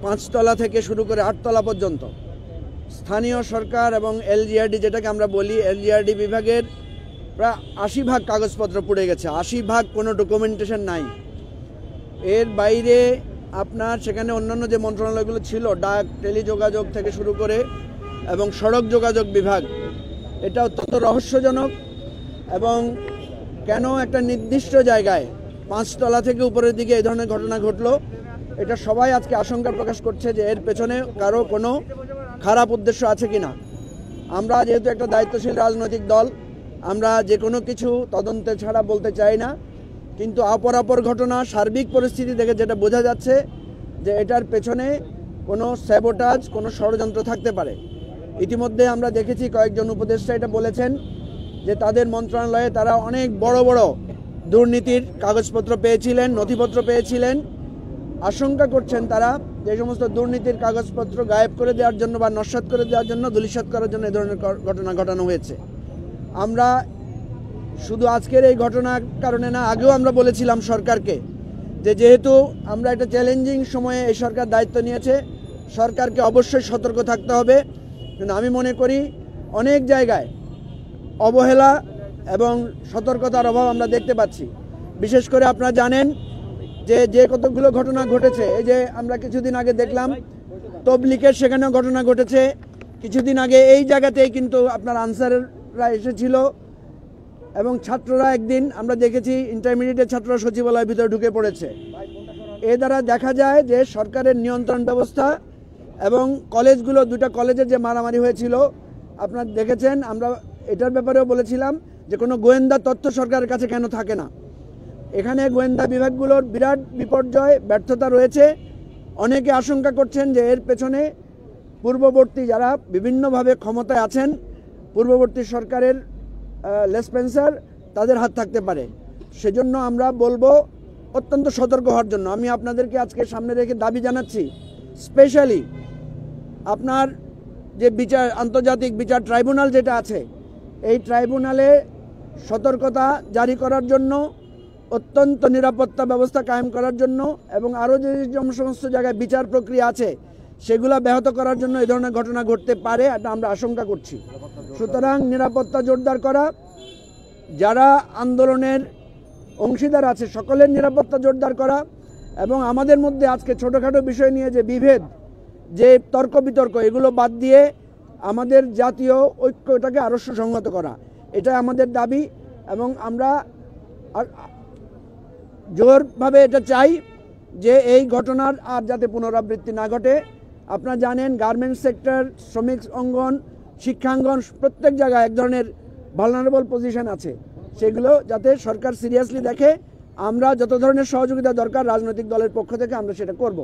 5 তলা থেকে শুরু করে 8 তলা পর্যন্ত স্থানীয় সরকার এবং এলজিআরডি যেটাকে আমরা বলি, এলজিআরডি বিভাগের প্রায় 80 ভাগ কাগজপত্র পুড়ে গেছে। 80 ভাগ কোনো ডকুমেন্টেশন নাই। এর বাইরে আপনার সেখানে অন্যান্য যে মন্ত্রণালয়গুলো ছিল, ডাক, টেলিযোগাযোগ থেকে শুরু করে এবং সড়ক যোগাযোগ বিভাগ, এটা অত্যন্ত রহস্যজনক। এবং কেন একটা নির্দিষ্ট জায়গায় 5 তলা থেকে উপরের দিকে এই ধরনের ঘটনা ঘটলো, এটা সবাই আজকে আশঙ্কা প্রকাশ করছে যে এর পেছনে কারো কোনো খারাপ উদ্দেশ্য আছে কিনা। আমরা যেহেতু একটা দায়িত্বশীল রাজনৈতিক দল, আমরা যে কোনো কিছু তদন্তে ছাড়া বলতে চাই না, কিন্তু অপরাপর ঘটনা, সার্বিক পরিস্থিতি দেখে যেটা বোঝা যাচ্ছে যে এটার পেছনে কোনো স্যাবোটাজ, কোনো ষড়যন্ত্র থাকতে পারে। ইতিমধ্যে আমরা দেখেছি কয়েকজন উপদেষ্টা এটা বলেছেন যে তাদের মন্ত্রণালয়ে তারা অনেক বড় বড় দুর্নীতির কাগজপত্র পেয়েছিলেন, নথিপত্র পেয়েছিলেন। আশঙ্কা করছেন তারা যে সমস্ত দুর্নীতির কাগজপত্র গায়েব করে দেওয়ার জন্য বা নস্যাৎ করে দেওয়ার জন্য, ধূলিসাৎ করার জন্য এই ধরনের ঘটনা ঘটানো হয়েছে। আমরা শুধু আজকের এই ঘটনার কারণে না, আগেও আমরা বলেছিলাম সরকারকে যে যেহেতু আমরা একটা চ্যালেঞ্জিং সময়ে এই সরকার দায়িত্ব নিয়েছে, সরকারকে অবশ্যই সতর্ক থাকতে হবে। কিন্তু আমি মনে করি অনেক জায়গায় অবহেলা এবং সতর্কতার অভাব আমরা দেখতে পাচ্ছি। বিশেষ করে আপনারা জানেন যে কতগুলো ঘটনা ঘটেছে। এই যে আমরা কিছুদিন আগে দেখলাম তবলিগের সেখানেও ঘটনা ঘটেছে। কিছুদিন আগে এই জায়গাতেই কিন্তু আপনার আনসাররা এসেছিল এবং ছাত্ররা একদিন আমরা দেখেছি ইন্টারমিডিয়েটের ছাত্ররা সচিবালয়ের ভিতরে ঢুকে পড়েছে। এ দ্বারা দেখা যায় যে সরকারের নিয়ন্ত্রণ ব্যবস্থা এবং কলেজগুলো, 2টা কলেজের যে মারামারি হয়েছিল আপনারা দেখেছেন। আমরা এটার ব্যাপারেও বলেছিলাম যে কোনো গোয়েন্দা তথ্য সরকারের কাছে কেন থাকে না। এখানে গোয়েন্দা বিভাগগুলোর বিরাট বিপর্যয়, ব্যর্থতা রয়েছে। অনেকে আশঙ্কা করছেন যে এর পেছনে পূর্ববর্তী যারা বিভিন্নভাবে ক্ষমতায় আছেন, পূর্ববর্তী সরকারের লেসপেন্সার, তাদের হাত থাকতে পারে। সেজন্য আমরা বলবো অত্যন্ত সতর্ক হওয়ার জন্য। আমি আপনাদেরকে আজকে সামনে রেখে দাবি জানাচ্ছি, স্পেশালি আপনার যে বিচার, আন্তর্জাতিক বিচার ট্রাইব্যুনাল যেটা আছে, এই ট্রাইব্যুনালে সতর্কতা জারি করার জন্য, অত্যন্ত নিরাপত্তা ব্যবস্থা কায়েম করার জন্য এবং আরও যে সমস্ত জায়গায় বিচার প্রক্রিয়া আছে সেগুলো ব্যাহত করার জন্য এই ধরনের ঘটনা ঘটতে পারে, এটা আমরা আশঙ্কা করছি। সুতরাং নিরাপত্তা জোরদার করা, যারা আন্দোলনের অংশীদার আছে সকলের নিরাপত্তা জোরদার করা এবং আমাদের মধ্যে আজকে ছোটোখাটো বিষয় নিয়ে যে বিভেদ, যে তর্ক বিতর্ক, এগুলো বাদ দিয়ে আমাদের জাতীয় ঐক্যটাকে আরও সুসংহত করা, এটা আমাদের দাবি। এবং আমরা জোরভাবে এটা চাই যে এই ঘটনার আর যাতে পুনরাবৃত্তি না ঘটে। আপনারা জানেন গার্মেন্টস সেক্টর, শ্রমিক অঙ্গন, শিক্ষাঙ্গন, প্রত্যেক জায়গায় এক ধরনের ভালনারেবল পজিশন আছে। সেগুলো যাতে সরকার সিরিয়াসলি দেখে। আমরা যত ধরনের সহযোগিতা দরকার রাজনৈতিক দলের পক্ষ থেকে আমরা সেটা করব।